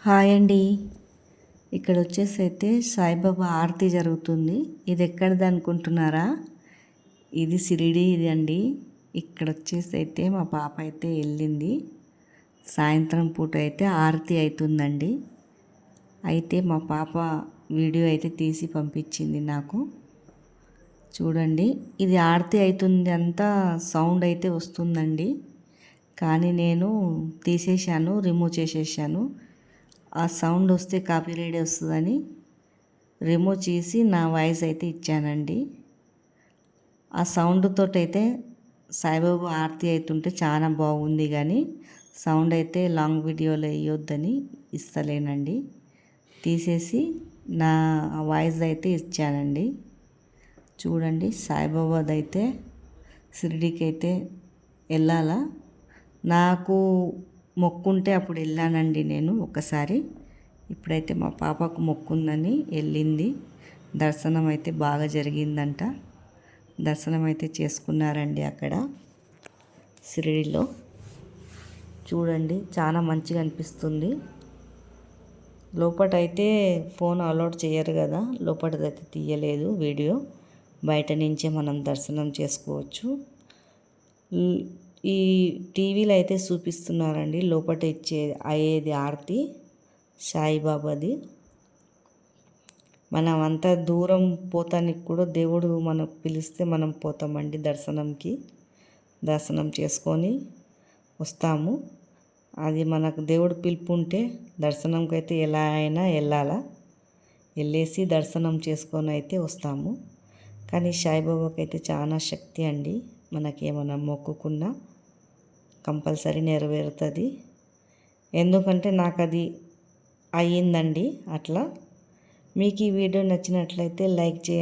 Hi అండి. ఇక్కడ వచ్చేసి అయితే సాయిబాబా ఆరతి జరుగుతుంది. ఇది ఎక్కడిది అనుకుంటున్నారా? ఇది షిరిడి ఇది అండి. ఇక్కడ వచ్చేసి అయితే మా పాప అయితే వెళ్ళింది. సాయంత్రం పూట అయితే ఆరతి అవుతుందండి. అయితే మా పాప వీడియో అయితే తీసి పంపించింది నాకు. చూడండి, ఇది ఆరతి అవుతుంది, అంతా సౌండ్ అయితే వస్తుందండి. కానీ నేను తీసేశాను, రిమూవ్ చేసేసాను. ఆ సౌండ్ వస్తే కాపీరైట్ వస్తుందని రిమూవ్ చేసి నా వాయిస్ అయితే ఇచ్చానండి. ఆ సౌండ్తో అయితే సాయిబాబా ఆరతి అవుతుంటే చాలా బాగుంది, కానీ సౌండ్ అయితే లాంగ్ వీడియోలో వేయొద్దని ఇస్తలేనండి. తీసేసి నా వాయిస్ అయితే ఇచ్చానండి. చూడండి, సాయిబాబాది అయితే షిరిడీకి అయితే వెళ్ళాలా, నాకు మొక్కుంటే అప్పుడు వెళ్ళానండి నేను ఒకసారి. ఇప్పుడైతే మా పాపకు మొక్కుందని వెళ్ళింది. దర్శనం అయితే బాగా జరిగిందంట. దర్శనం అయితే చేసుకున్నారండి అక్కడ షిరిడీలో. చూడండి, చాలా మంచిగా అనిపిస్తుంది. లోపటైతే ఫోన్ అలౌడ్ చేయరు కదా, లోపటిదైతే తీయలేదు వీడియో. బయట నుంచే మనం దర్శనం చేసుకోవచ్చు. ఈ టీవీలో అయితే చూపిస్తున్నారండి లోపల అయ్యేది ఆరతి సాయిబాబాది. మనం అంత దూరం పోతానికి కూడా దేవుడు మనకు పిలిస్తే మనం పోతామండి దర్శనంకి. దర్శనం చేసుకొని వస్తాము. అది మనకు దేవుడు పిలుపు ఉంటే దర్శనంకి అయితే ఎలా అయినా వెళ్ళాలా, వెళ్ళేసి దర్శనం చేసుకొని అయితే వస్తాము. కానీ సాయిబాబాకి అయితే చాలా శక్తి అండి. మనకేమన్నా మొక్కుకున్నా కంపల్సరీ నెరవేరుతుంది. ఎందుకంటే నాకు అది అయ్యిందండి అట్లా. మీకు ఈ వీడియో నచ్చినట్లయితే లైక్ చేయండి.